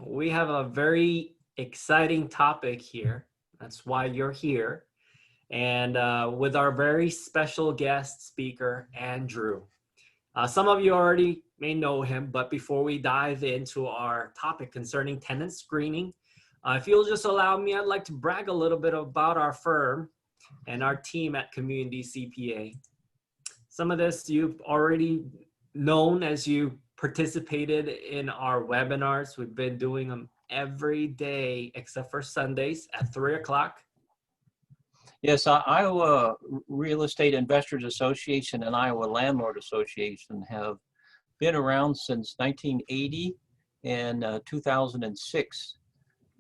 We have a very exciting topic here. That's why you're here. And with our very special guest speaker, Andrew. Some of you already may know him, but before we dive into our topic concerning tenant screening, if you'll just allow me, I'd like to brag a little bit about our firm and our team at Community CPA. Some of this you've already known as you participated in our webinars. We've been doing them every day except for Sundays at 3 o'clock. Yes, Iowa Real Estate Investors Association and Iowa Landlord Association have been around since 1980 and 2006.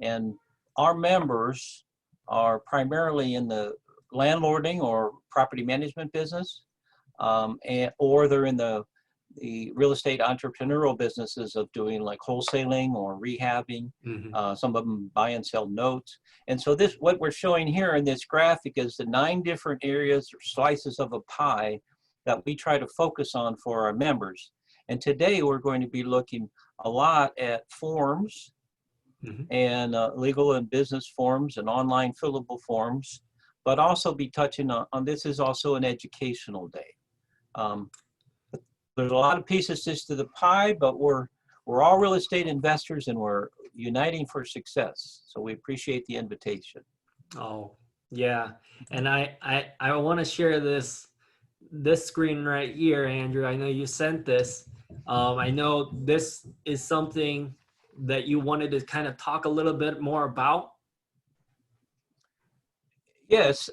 And our members are primarily in the landlording or property management business, or they're in the real estate entrepreneurial businesses of doing like wholesaling or rehabbing. Some of them buy and sell notes. And so this, what we're showing here in this graphic is the 9 different areas or slices of a pie that we try to focus on for our members. And today we're going to be looking a lot at forms and legal and business forms and online fillable forms, but also be touching on this is also an educational day. There's a lot of pieces to the pie, but we're all real estate investors and we're uniting for success. So we appreciate the invitation. Oh, yeah. And I want to share this screen right here, Andrew. I know you sent this. I know this is something that you wanted to kind of talk a little bit more about. Yes.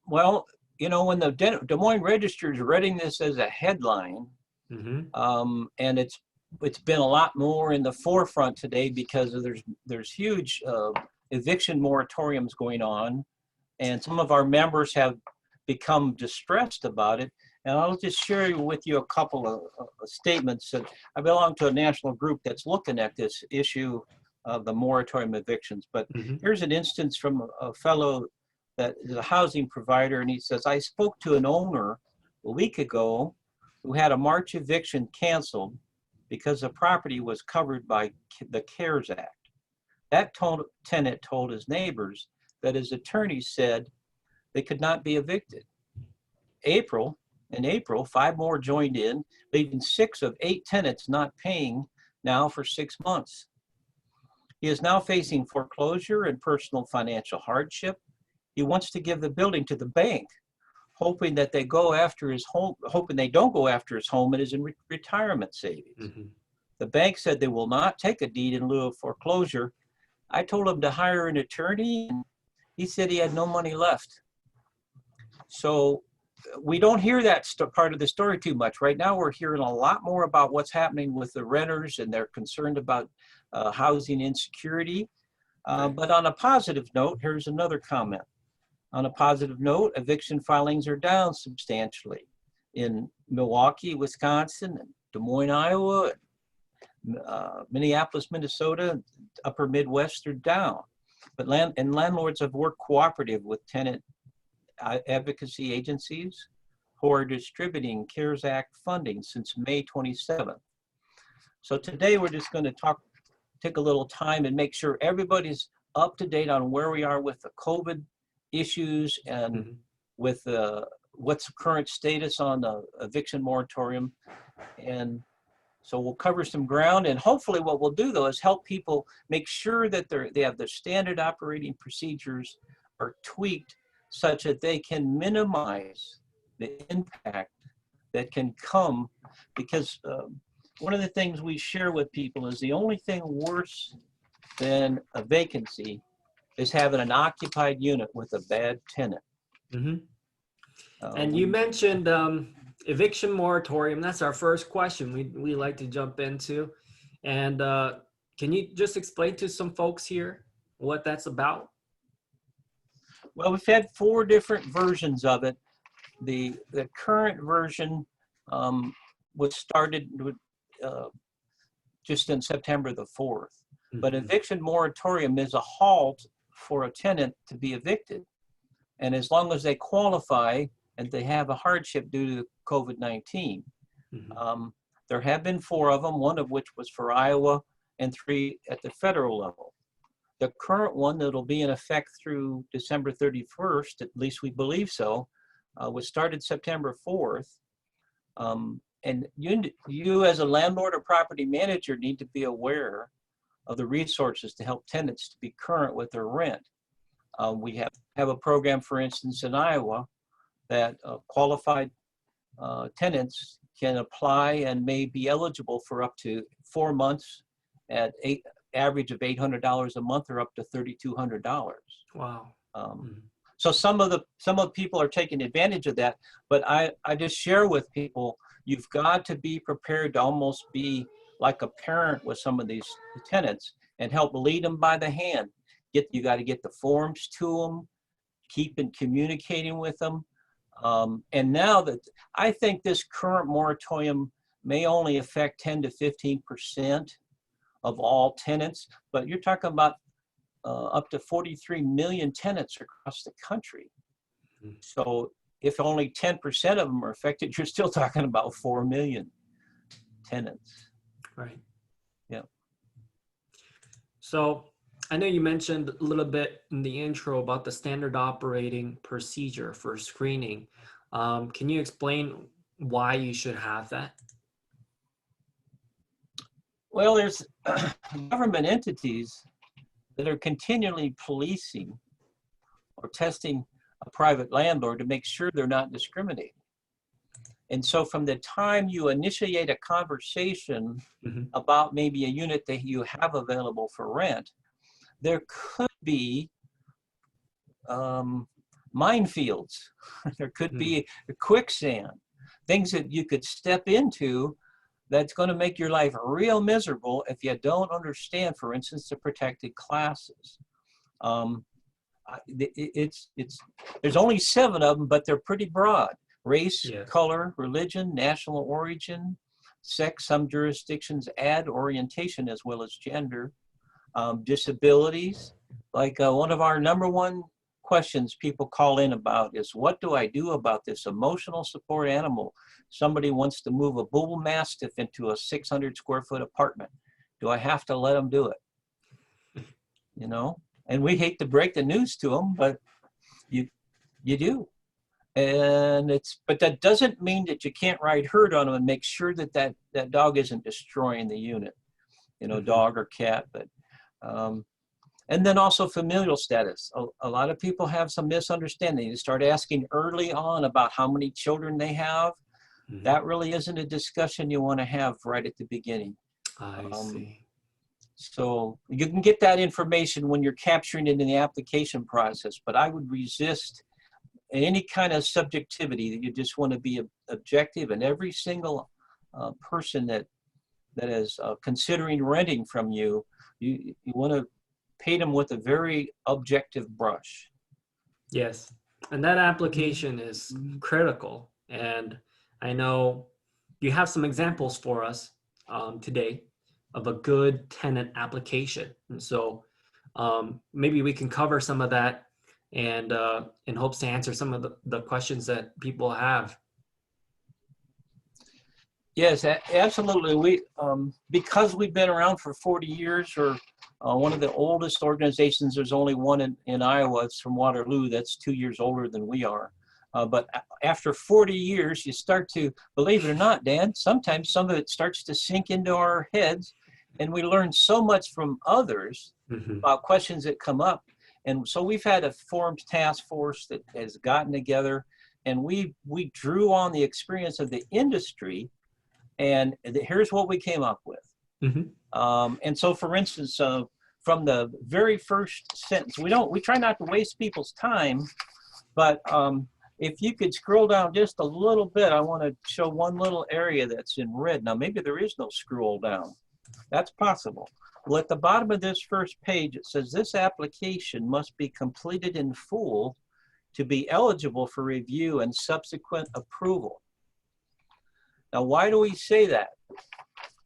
Well, you know, when the Des Moines Register is writing this as a headline, and it's been a lot more in the forefront today because there's huge eviction moratoriums going on, and some of our members have become distressed about it. And I'll just share with you a couple of statements. I belong to a national group that's looking at this issue of the moratorium evictions. But here's an instance from a fellow that is a housing provider, and he says, I spoke to an owner a week ago who had a March eviction canceled because the property was covered by the CARES Act. That tenant told his neighbors that his attorney said they could not be evicted. In April, 5 more joined in, leaving 6 of 8 tenants not paying now for 6 months. He is now facing foreclosure and personal financial hardship. He wants to give the building to the bank, hoping that they go after his home, hoping they don't go after his home and his retirement savings. The bank said they will not take a deed in lieu of foreclosure. I told him to hire an attorney, and he said he had no money left. So we don't hear that part of the story too much. Right now we're hearing a lot more about what's happening with the renters, and they're concerned about housing insecurity. But on a positive note, here's another comment. On a positive note, eviction filings are down substantially in Milwaukee, Wisconsin, and Des Moines, Iowa, Minneapolis, Minnesota, Upper Midwest, they're down. But landlords have worked cooperative with tenant advocacy agencies who are distributing CARES Act funding since May 27th. So today we're just going to take a little time and make sure everybody's up to date on where we are with the COVID issues and with what's the current status on the eviction moratorium. And so we'll cover some ground, and hopefully what we'll do though is help people make sure that they have their standard operating procedures are tweaked such that they can minimize the impact that can come, because one of the things we share with people is the only thing worse than a vacancy is having an occupied unit with a bad tenant. And you mentioned eviction moratorium. That's our first question we like to jump into. And can you just explain to some folks here what that's about? Well, we've had 4 different versions of it. The current version was started with, just in September the 4th. But eviction moratorium is a halt for a tenant to be evicted. And as long as they qualify and they have a hardship due to COVID-19. There have been 4 of them, one of which was for Iowa, and 3 at the federal level. The current one that'll be in effect through December 31st, at least we believe so, was started September 4th. And you as a landlord or property manager need to be aware of the resources to help tenants to be current with their rent. We have a program, for instance, in Iowa that qualified tenants can apply and may be eligible for up to 4 months at average of $800 a month or up to $3,200. Wow. So some of the people are taking advantage of that, but I just share with people, you've got to be prepared to almost be like a parent with some of these tenants and help lead them by the hand. You got to get the forms to them, keep communicating with them. And now that I think this current moratorium may only affect 10 to 15% of all tenants, but you're talking about up to 43 million tenants across the country. So if only 10% of them are affected, you're still talking about 4 million tenants. Right. Yeah. So I know you mentioned a little bit in the intro about the standard operating procedure for screening. Can you explain why you should have that? Well, there's government entities that are continually policing or testing a private landlord to make sure they're not discriminating. And so from the time you initiate a conversation about maybe a unit that you have available for rent, there could be minefields. There could be a quicksand, things that you could step into that's going to make your life real miserable if you don't understand, for instance, the protected classes. There's only 7 of them, but they're pretty broad. Race, color, religion, national origin, sex. Some jurisdictions add orientation as well as gender. Disabilities. Like one of our #1 questions people call in about is, what do I do about this emotional support animal? Somebody wants to move a bull mastiff into a 600 square foot apartment. Do I have to let them do it? You know, and we hate to break the news to them, but you do. And but that doesn't mean that you can't ride herd on them and make sure that that dog isn't destroying the unit, you know, dog or cat. But and then also familial status. A lot of people have some misunderstanding. You start asking early on about how many children they have. That really isn't a discussion you want to have right at the beginning. I see. So you can get that information when you're capturing it in the application process, but I would resist any kind of subjectivity. That you just want to be objective, and every single person that is considering renting from you, you want to paint them with a very objective brush. Yes, and that application is critical. And I know you have some examples for us today of a good tenant application. And so maybe we can cover some of that and in hopes to answer some of the questions that people have. Yes, absolutely. We because we've been around for 40 years, or one of the oldest organizations. There's only one in Iowa. It's from Waterloo. That's 2 years older than we are. But after 40 years, you start to, believe it or not, Dan, sometimes some of it starts to sink into our heads, and we learn so much from others about questions that come up. And so we've had a formed task force that has gotten together, and we drew on the experience of the industry, and here's what we came up with. And so, for instance, from the very first sentence, we try not to waste people's time, but if you could scroll down just a little bit, I want to show one little area that's in red. Now, maybe there is no scroll down. That's possible. Well, at the bottom of this first page, it says this application must be completed in full to be eligible for review and subsequent approval. Now, why do we say that?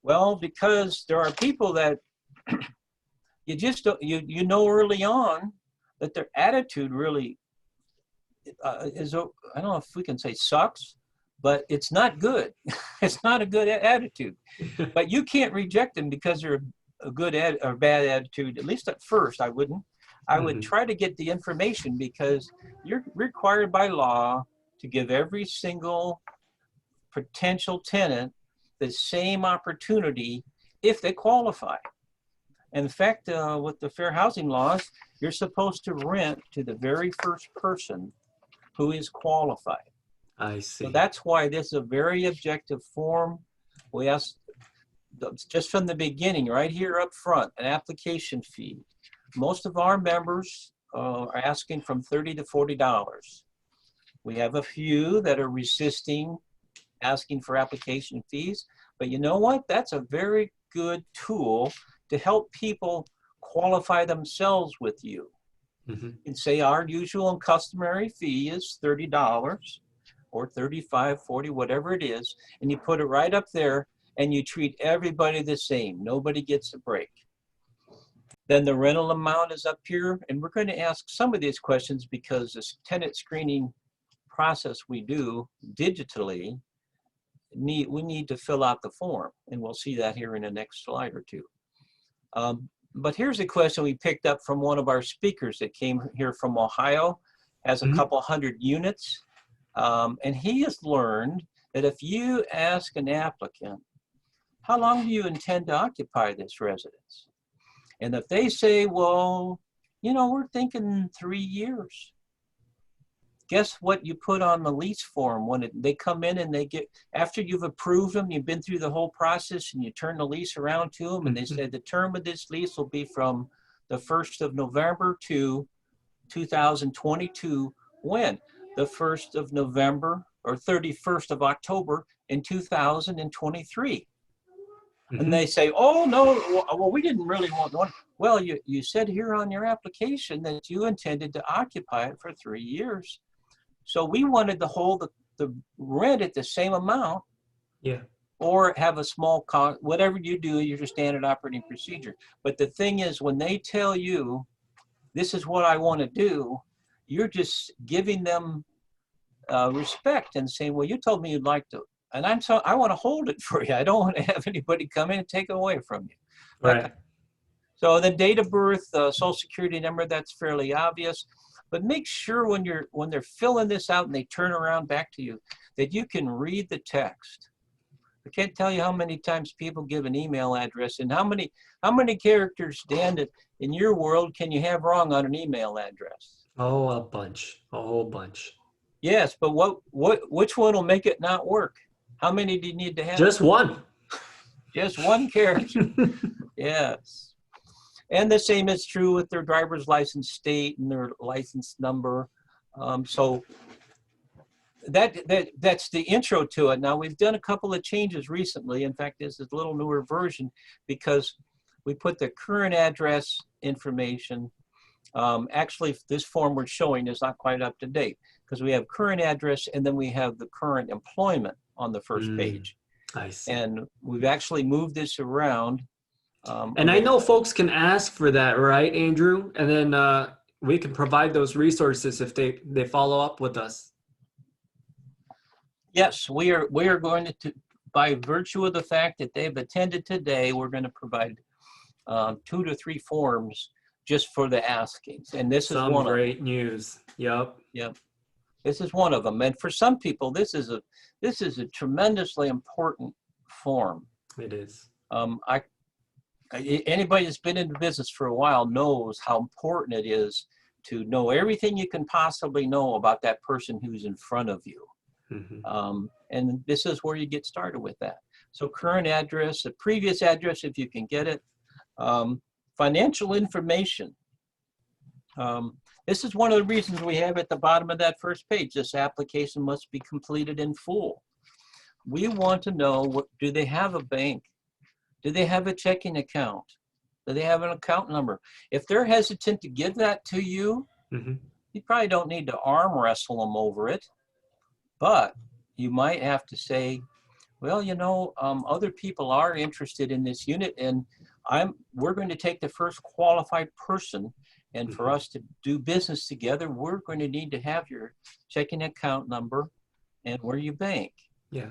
Well, because there are people that you just don't, you know early on that their attitude really is, I don't know if we can say sucks, but it's not good. It's not a good attitude. But you can't reject them because they're a good or bad attitude, at least at first I wouldn't. I would try to get the information, because you're required by law to give every single potential tenant the same opportunity if they qualify. In fact, with the fair housing laws, you're supposed to rent to the very first person who is qualified. I see. So that's why this is a very objective form. We ask, just from the beginning, right here up front, an application fee. Most of our members are asking from $30 to $40. We have a few that are resisting asking for application fees, but you know what? That's a very good tool to help people qualify themselves with you. And say our usual and customary fee is $30 or $35, $40, whatever it is, and you put it right up there and you treat everybody the same. Nobody gets a break. Then the rental amount is up here, and we're going to ask some of these questions because this tenant screening process we do digitally, we need to fill out the form, and we'll see that here in the next slide or two. But here's a question we picked up from one of our speakers that came here from Ohio, has a couple hundred units, and he has learned that if you ask an applicant, how long do you intend to occupy this residence? And if they say, well, you know, we're thinking 3 years. Guess what you put on the lease form when they come in and they get, after you've approved them, you've been through the whole process, and you turn the lease around to them and they say the term of this lease will be from the 1st of November to 2022. When? The 1st of November or 31st of October in 2023. And they say, oh, no, well, we didn't really want one. Well, you said here on your application that you intended to occupy it for 3 years. So we wanted to hold the rent at the same amount, or have a small cost, whatever you do, your standard operating procedure. But the thing is, when they tell you, this is what I want to do, you're just giving them respect and saying, well, you told me you'd like to, and I want to hold it for you. I don't want to have anybody come in and take it away from you. Right. So the date of birth, social security number, that's fairly obvious. But make sure when they're filling this out and they turn around back to you, that you can read the text. I can't tell you how many times people give an email address, and how many characters, Dan, in your world can you have wrong on an email address? Oh, a bunch, a whole bunch. Yes, but which one will make it not work? How many do you need to have? Just one. Just one character. Yes. And the same is true with their driver's license state and their license number. So that's the intro to it. Now, we've done a couple of changes recently. In fact, this is a little newer version because we put the current address information. Actually, this form we're showing is not quite up to date because we have current address and then we have the current employment on the first page. I see. And we've actually moved this around. And I know folks can ask for that, right, Andrew? And then we can provide those resources if they follow up with us. Yes, we are going to, by virtue of the fact that they've attended today, we're going to provide 2 to 3 forms just for the askings. And this is one of them. Great news. Yep. This is one of them. And for some people, this is a tremendously important form. It is. Anybody that's been in the business for a while knows how important it is to know everything you can possibly know about that person who's in front of you. And this is where you get started with that. So current address, the previous address, if you can get it, financial information. This is one of the reasons we have at the bottom of that first page, this application must be completed in full. We want to know, do they have a bank? Do they have a checking account? Do they have an account number? If they're hesitant to give that to you, you probably don't need to arm wrestle them over it. But you might have to say, well, you know, other people are interested in this unit, and we're going to take the first qualified person, and for us to do business together, we're going to need to have your checking account number and where you bank. Yeah.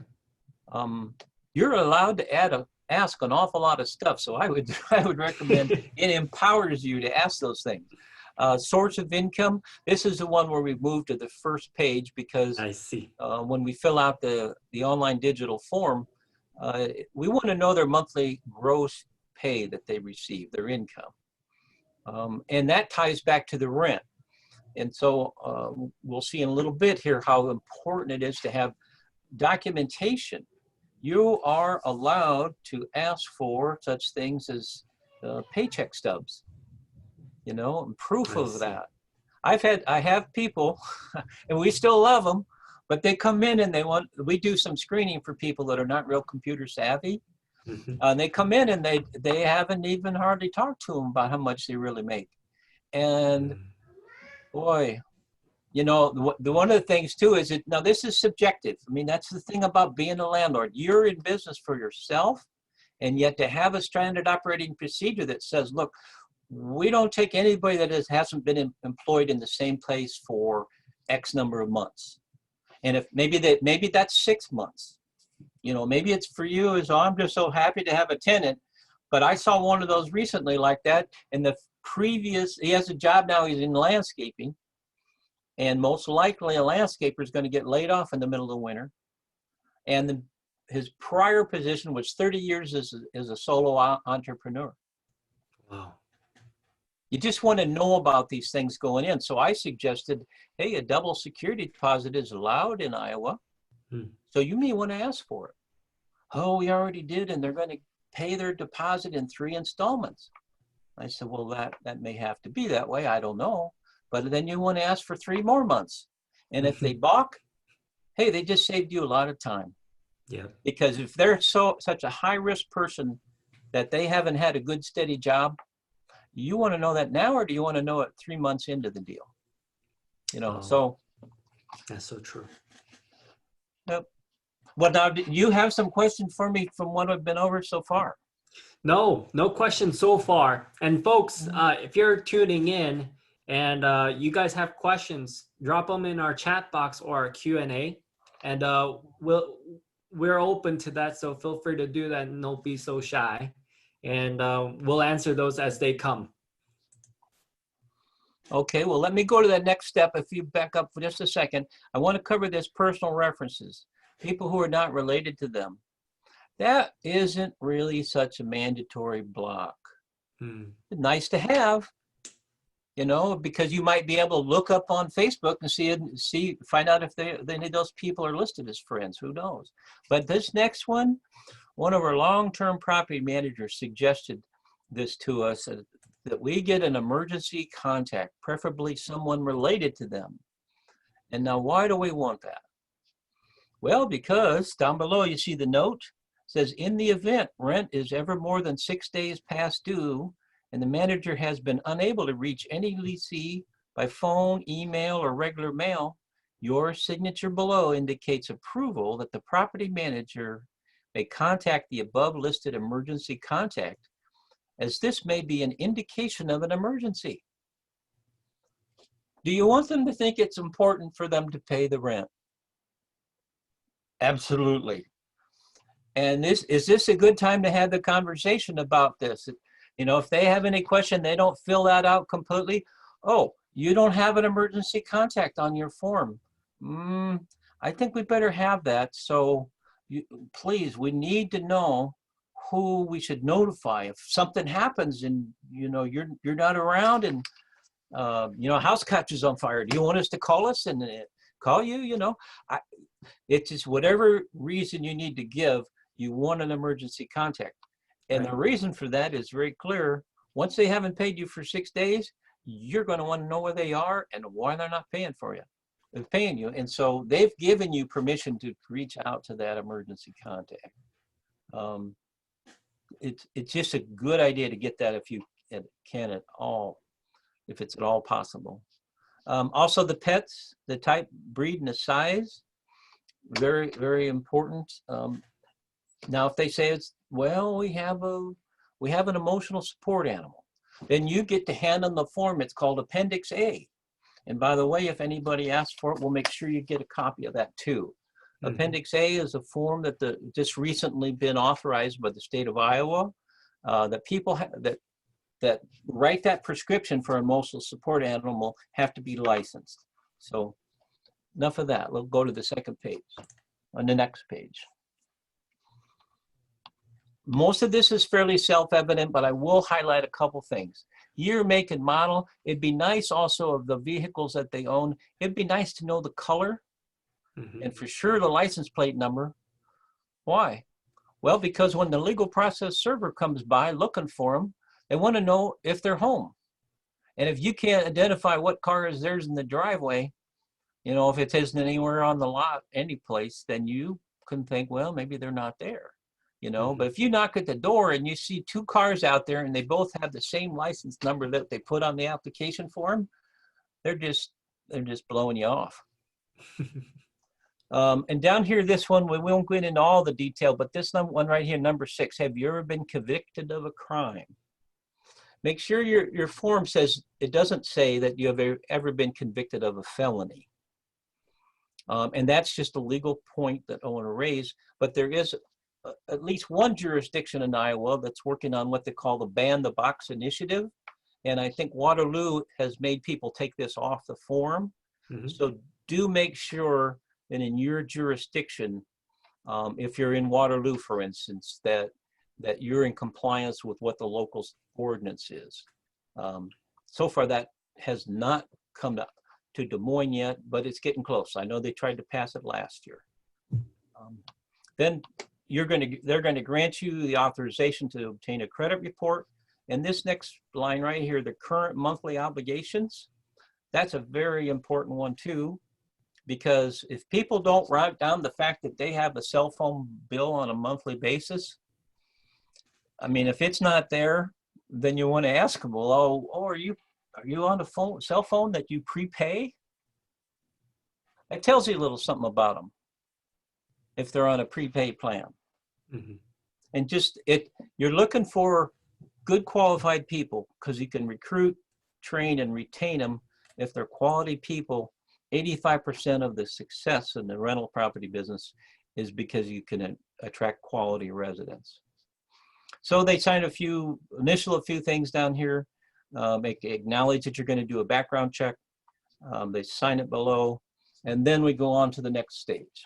You're allowed to add ask an awful lot of stuff. So I would I would recommend it empowers you to ask those things. Source of income. This is the one where we moved to the first page because I see. when we fill out the online digital form, we want to know their monthly gross pay that they receive, their income. And that ties back to the rent. And so we'll see in a little bit here how important it is to have documentation. You are allowed to ask for such things as paycheck stubs, you know, and proof of that. I have people, and we still love them, but they come in and we do some screening for people that are not real computer savvy. And they come in and they haven't even hardly talked to them about how much they really make. And boy, you know, one of the things too is now this is subjective. I mean, that's the thing about being a landlord. You're in business for yourself, and yet to have a standard operating procedure that says, look, we don't take anybody that hasn't been employed in the same place for X number of months. And if maybe that's 6 months, you know, maybe it's for you as, oh, I'm just so happy to have a tenant. But I saw one of those recently like that. And he has a job now, he's in landscaping. And most likely a landscaper is going to get laid off in the middle of the winter. And his prior position was 30 years as a solo entrepreneur. Wow. You just want to know about these things going in. So I suggested, hey, a double security deposit is allowed in Iowa. So you may want to ask for it. Oh, we already did, and they're going to pay their deposit in 3 installments. I said, well, that may have to be that way. I don't know. But then you want to ask for 3 more months. And if they balk, hey, they just saved you a lot of time. Yeah. Because if they're such a high-risk person that they haven't had a good, steady job, you want to know that now, or do you want to know it 3 months into the deal? You know, so. That's so true. Yep. Well, now, do you have some questions for me from what I've been over so far? No questions so far. And folks, if you're tuning in and you guys have questions, drop them in our chat box or our Q&A, and we're open to that. So feel free to do that and don't be so shy. And we'll answer those as they come. Okay, well, let me go to that next step. If you back up for just a second, I want to cover this personal references, people who are not related to them. That isn't really such a mandatory block. Nice to have, you know, because you might be able to look up on Facebook and find out if any of those people are listed as friends. Who knows? But this next one of our long-term property managers suggested this to us, that we get an emergency contact, preferably someone related to them. And now, why do we want that? Well, because down below you see the note. Says, in the event rent is ever more than 6 days past due and the manager has been unable to reach any lessee by phone, email, or regular mail, your signature below indicates approval that the property manager may contact the above listed emergency contact, as this may be an indication of an emergency. Do you want them to think it's important for them to pay the rent? Absolutely. And is this a good time to have the conversation about this? You know, if they have any question, they don't fill that out completely. Oh, you don't have an emergency contact on your form. I think we better have that. So please, we need to know who we should notify if something happens and, you know, you're not around and, you know, house catches on fire. Do you want us to call us and call you? You know, it's just whatever reason you need to give, you want an emergency contact. And the reason for that is very clear. Once they haven't paid you for 6 days, you're going to want to know where they are and why they're not paying for you. They're paying you. And so they've given you permission to reach out to that emergency contact. It's just a good idea to get that if you can at all, if it's at all possible. Also the pets, the type, breed, and the size, very, very important. Now, if they say it's, well, we have an emotional support animal, then you get to hand them the form. It's called Appendix A. And by the way, if anybody asks for it, we'll make sure you get a copy of that too. Appendix A is a form that just recently been authorized by the state of Iowa, that people that write that prescription for an emotional support animal have to be licensed. So enough of that. We'll go to the second page, on the next page. Most of this is fairly self-evident, but I will highlight a couple things. Year, make, and model. It'd be nice also of the vehicles that they own. It'd be nice to know the color and for sure the license plate number. Why? Well, because when the legal process server comes by looking for them, they want to know if they're home. And if you can't identify what car is theirs in the driveway, you know, if it isn't anywhere on the lot, any place, then you can think, well, maybe they're not there. You know, but if you knock at the door and you see two cars out there and they both have the same license number that they put on the application form, they're just blowing you off. And down here, this one, we won't get into all the detail, but this one right here, number 6, have you ever been convicted of a crime? Make sure your form says, it doesn't say that you have ever been convicted of a felony. And that's just a legal point that I want to raise, but there is at least one jurisdiction in Iowa that's working on what they call the Ban the Box initiative. And I think Waterloo has made people take this off the form. So do make sure that in your jurisdiction, if you're in Waterloo, for instance, that you're in compliance with what the local ordinance is. So far, that has not come to Des Moines yet, but it's getting close. I know they tried to pass it last year. Then they're going to grant you the authorization to obtain a credit report. And this next line right here, the current monthly obligations, that's a very important one too, because if people don't write down the fact that they have a cell phone bill on a monthly basis, I mean, if it's not there, then you want to ask them, well, are you on a cell phone that you prepay? That tells you a little something about them if they're on a prepaid plan. And you're looking for good qualified people because you can recruit, train, and retain them. If they're quality people, 85% of the success in the rental property business is because you can attract quality residents. So they signed a few things down here. Acknowledge that you're going to do a background check. They sign it below, and then we go on to the next stage.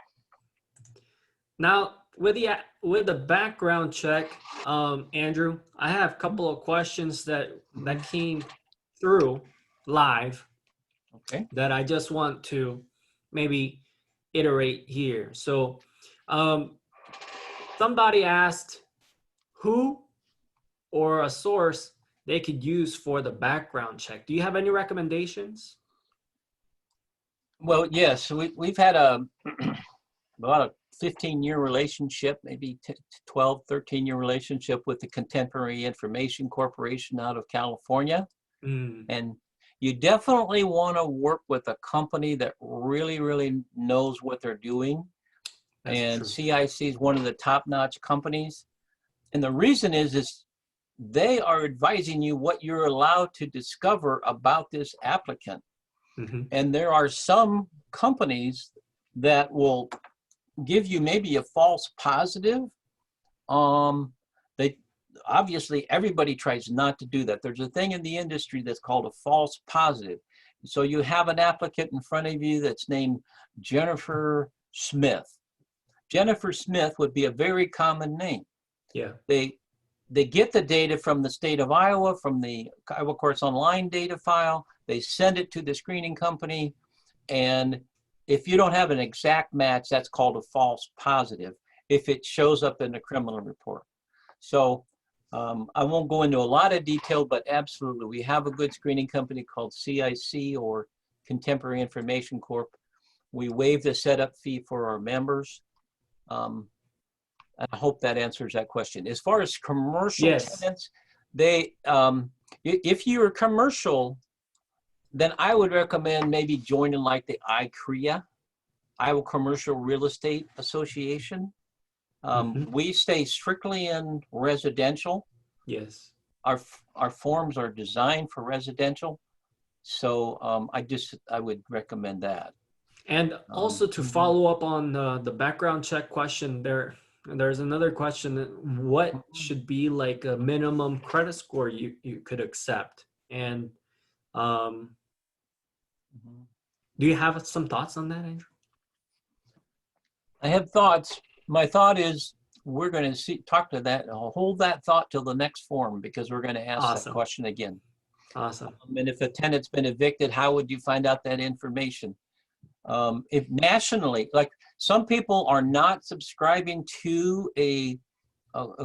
Now, with the background check, Andrew, I have a couple of questions that came through live. Okay. That I just want to maybe iterate here. So, somebody asked who or a source they could use for the background check. Do you have any recommendations? Well, yes, we've had about a 15-year relationship, maybe 12, 13-year relationship with the Contemporary Information Corporation out of California. And you definitely want to work with a company that really, really knows what they're doing. That's and true. CIC is one of the top-notch companies. And the reason is they are advising you what you're allowed to discover about this applicant. And there are some companies that will give you maybe a false positive. Obviously, everybody tries not to do that. There's a thing in the industry that's called a false positive. So you have an applicant in front of you that's named Jennifer Smith. Jennifer Smith would be a very common name. Yeah. They get the data from the state of Iowa, from the Iowa Courts Online data file. They send it to the screening company. And if you don't have an exact match, that's called a false positive if it shows up in the criminal report. So I won't go into a lot of detail, but absolutely, we have a good screening company called CIC or Contemporary Information Corp. We waive the setup fee for our members. I hope that answers that question. As far as commercial tenants, if you're commercial, then I would recommend maybe joining like the IaREIA, Iowa Commercial Real Estate Association. We stay strictly in residential. Yes. Our forms are designed for residential. So I would recommend that. And also to follow up on the background check question, there's another question: what should be like a minimum credit score you could accept? And um, do you have some thoughts on that, Andrew? I have thoughts. My thought is we're going to talk to that. I'll hold that thought till the next forum because we're going to ask that Awesome. question again. Awesome. And if a tenant's been evicted, how would you find out that information? If nationally, like some people are not subscribing to a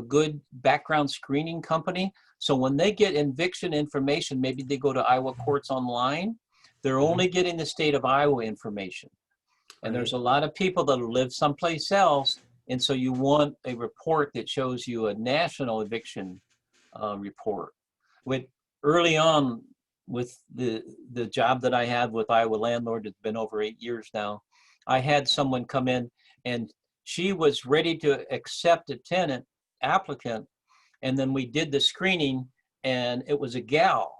good background screening company. So when they get eviction information, maybe they go to Iowa courts online, they're only getting the state of Iowa information. And there's a lot of people that live someplace else. And so you want a report that shows you a national eviction report. Early on with the job that I had with Iowa Landlord, it's been over 8 years now, I had someone come in and she was ready to accept a tenant applicant. And then we did the screening and it was a gal.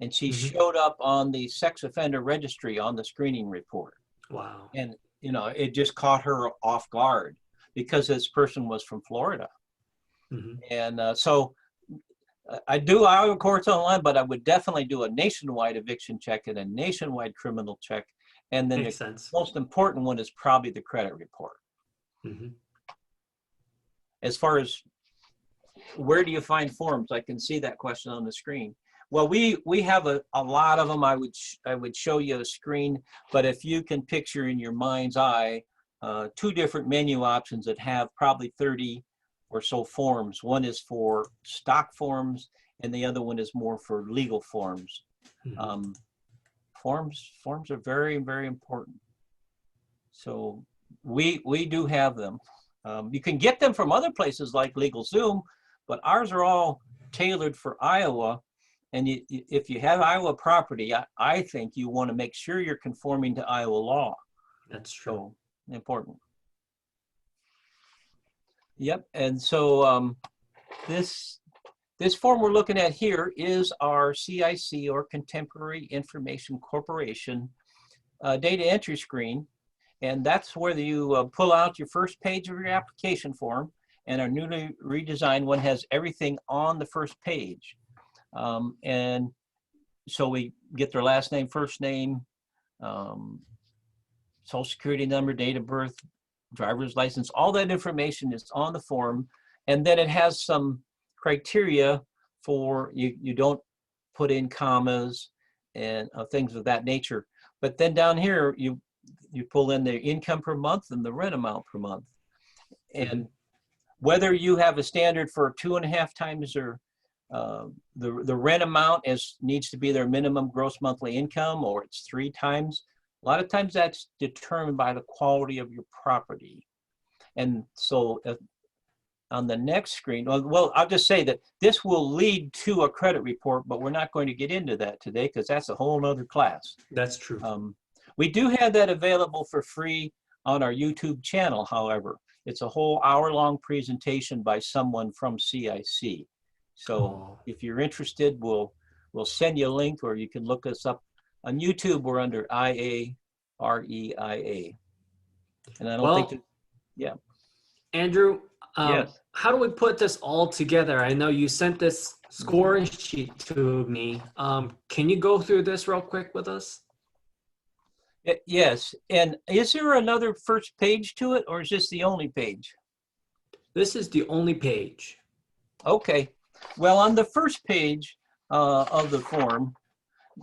And she showed up on the sex offender registry on the screening report. Wow. And, it just caught her off guard because this person was from Florida. And so I do Iowa courts online, but I would definitely do a nationwide eviction check and a nationwide criminal check. And then Makes the sense. most important one is probably the credit report. As far as where do you find forms? I can see that question on the screen. Well, we have a lot of them. I would show you a screen, but if you can picture in your mind's eye, 2 different menu options that have probably 30 or so forms. One is for stock forms and the other one is more for legal forms. Forms are very, very important. So we do have them. You can get them from other places like LegalZoom, but ours are all tailored for Iowa. And if you have Iowa property, I think you want to make sure you're conforming to Iowa law. That's true. So important. Yep. And so this form we're looking at here is our CIC, or Contemporary Information Corporation data entry screen. And that's where you pull out your first page of your application form. And our newly redesigned one has everything on the first page. And so we get their last name, first name, social security number, date of birth, driver's license, all that information is on the form. And then it has some criteria for you don't put in commas and things of that nature. But then down here, you pull in the income per month and the rent amount per month. And whether you have a standard for 2.5 times or the rent amount needs to be their minimum gross monthly income, or it's 3 times. A lot of times that's determined by the quality of your property. And so on the next screen, well, I'll just say that this will lead to a credit report, but we're not going to get into that today because that's a whole nother class. That's true. We do have that available for free on our YouTube channel, however. It's a whole hour-long presentation by someone from CIC. So if you're interested, we'll send you a link, or you can look us up on YouTube. We're under IaREIA. And I don't think that, yeah. Andrew, yes. How do we put this all together? I know you sent this scoring sheet to me. Can you go through this real quick with us? Yes. And is there another first page to it, or is this the only page? This is the only page. Okay. Well, on the first page of the form,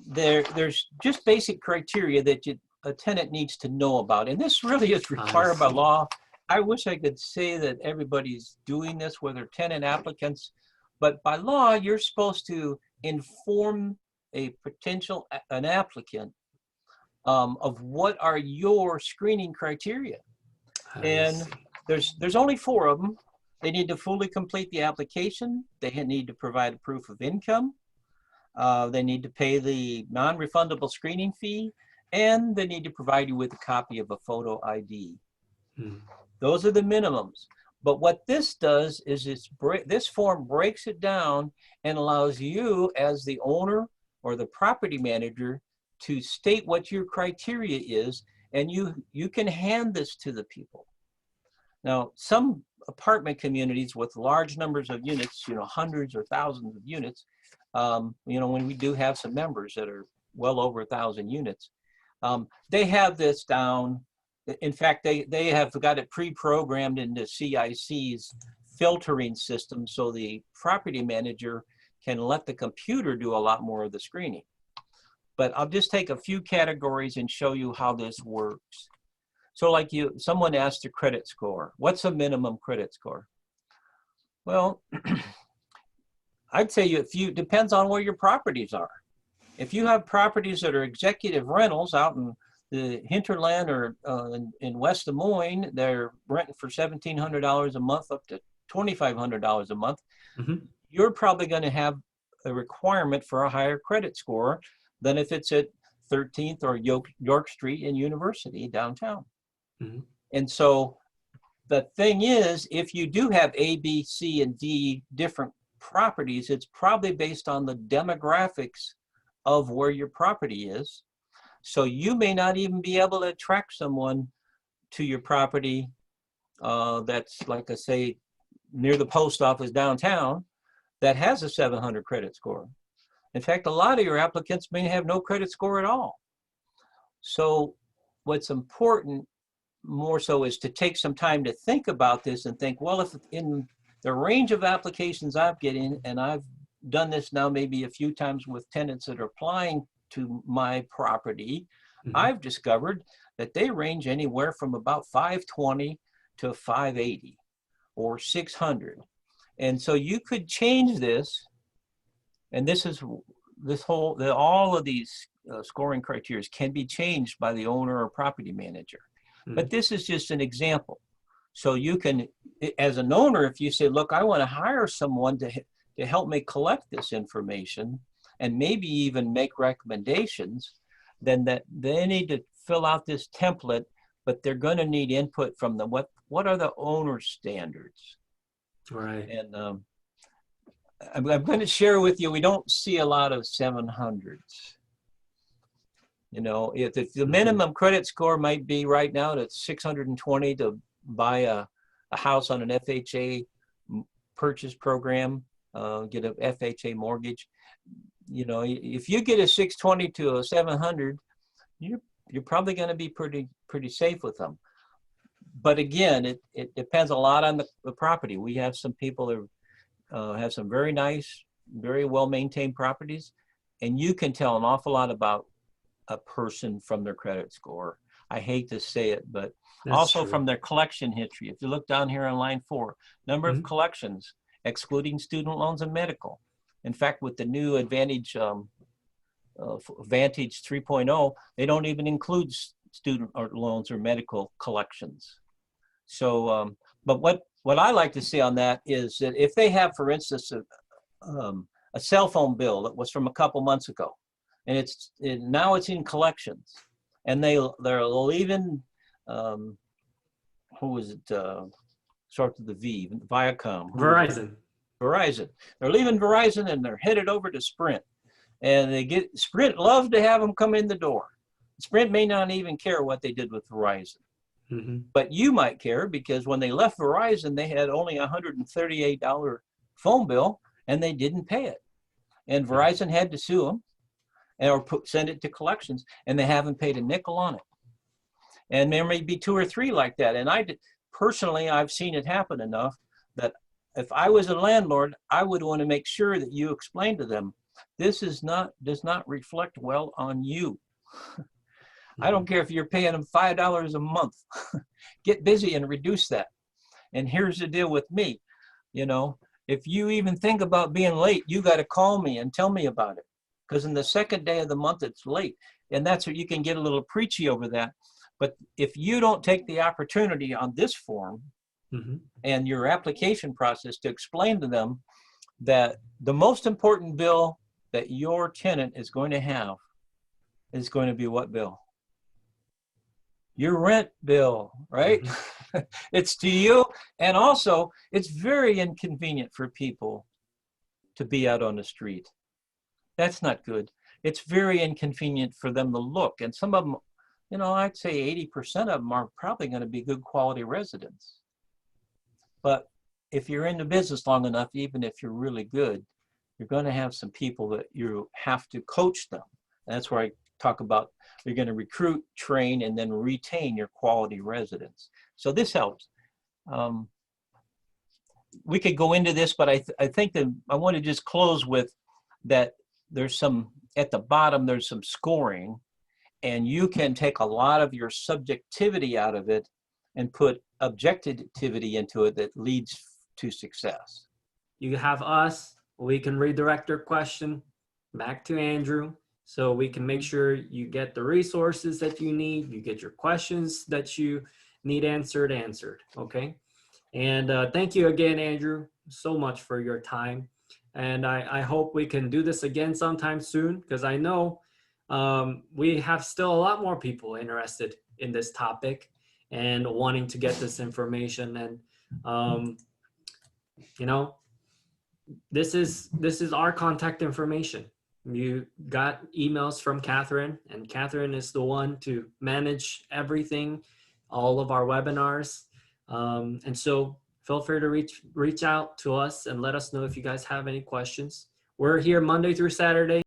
there's just basic criteria that a tenant needs to know about. And this really is required by law. I wish I could say that everybody's doing this, whether tenant applicants, but by law, you're supposed to inform an applicant of what are your screening criteria. And there's only 4 of them. They need to fully complete the application. They need to provide a proof of income. They need to pay the non-refundable screening fee, and they need to provide you with a copy of a photo ID. Those are the minimums. But what this does is this form breaks it down and allows you as the owner or the property manager to state what your criteria is, And you can hand this to the people. Now, some apartment communities with large numbers of units, hundreds or thousands of units, when we do have some members that are well over 1,000 units, they have this down. In fact, they have got it pre-programmed into CIC's filtering system, so the property manager can let the computer do a lot more of the screening. But I'll just take a few categories and show you how this works. So like someone asked a credit score. What's a minimum credit score? Well, I'd say depends on where your properties are. If you have properties that are executive rentals out in the hinterland or in West Des Moines, they're renting for $1,700 a month up to $2,500 a month. You're probably going to have a requirement for a higher credit score than if it's at 13th or York Street in University downtown. And so the thing is, if you do have A, B, C, and D different properties, it's probably based on the demographics of where your property is. So you may not even be able to attract someone to your property that's, like I say, near the post office downtown that has a 700 credit score. In fact, a lot of your applicants may have no credit score at all. So what's important more so is to take some time to think about this and think, well, if in the range of applications I'm getting, and I've done this now maybe a few times with tenants that are applying to my property, I've discovered that they range anywhere from about 520 to 580 or 600. And so you could change this, and all of these scoring criteria can be changed by the owner or property manager. But this is just an example. So you can, as an owner, if you say, look, I want to hire someone to help me collect this information and maybe even make recommendations, then they need to fill out this template, but they're going to need input from them. What are the owner standards? Right. And I'm going to share with you, we don't see a lot of 700s. If the minimum credit score might be right now at 620 to buy a house on an FHA purchase program, get a FHA mortgage. If you get a 620 to a 700, you're probably going to be pretty safe with them. But again, it depends a lot on the property. We have some people that have some very nice, very well-maintained properties, and you can tell an awful lot about a person from their credit score. I hate to say it, but that's also true. From their collection history. If you look down here on line 4, number of collections, excluding student loans and medical. In fact, with the new Advantage 3.0, they don't even include student loans or medical collections. So, but what I like to see on that is that if they have, for instance, a cell phone bill that was from a couple months ago, and now it's in collections, and they're leaving, who was it, starts with the V, Viacom. Verizon. They're leaving Verizon and they're headed over to Sprint. And Sprint love to have them come in the door. Sprint may not even care what they did with Verizon. But you might care, because when they left Verizon, they had only a $138 phone bill and they didn't pay it. And Verizon had to sue them or send it to collections, and they haven't paid a nickel on it. And there may be 2 or 3 like that. And personally, I've seen it happen enough that if I was a landlord, I would want to make sure that you explain to them, this does not reflect well on you. I don't care if you're paying them $5 a month. Get busy and reduce that. And here's the deal with me. If you even think about being late, you got to call me and tell me about it. Because in the second day of the month, it's late. And that's where you can get a little preachy over that. But if you don't take the opportunity on this form and your application process to explain to them that the most important bill that your tenant is going to have is going to be what bill? Your rent bill, right? It's to you. And also, it's very inconvenient for people to be out on the street. That's not good. It's very inconvenient for them to look. And some of them, I'd say 80% of them are probably going to be good quality residents. But if you're in the business long enough, even if you're really good, you're going to have some people that you have to coach them. And that's where I talk about you're going to recruit, train, and then retain your quality residents. So this helps. We could go into this, but I think that I want to just close with that there's some, at the bottom, there's some scoring, and you can take a lot of your subjectivity out of it and put objectivity into it that leads to success. You have us, we can redirect your question back to Andrew, so we can make sure you get the resources that you need, you get your questions that you need answered, okay? And thank you again, Andrew, so much for your time. And I hope we can do this again sometime soon, because I know we have still a lot more people interested in this topic and wanting to get this information. And this is our contact information. You got emails from Catherine, and Catherine is the one to manage everything, all of our webinars. And so feel free to reach out to us and let us know if you guys have any questions. We're here Monday through Saturday.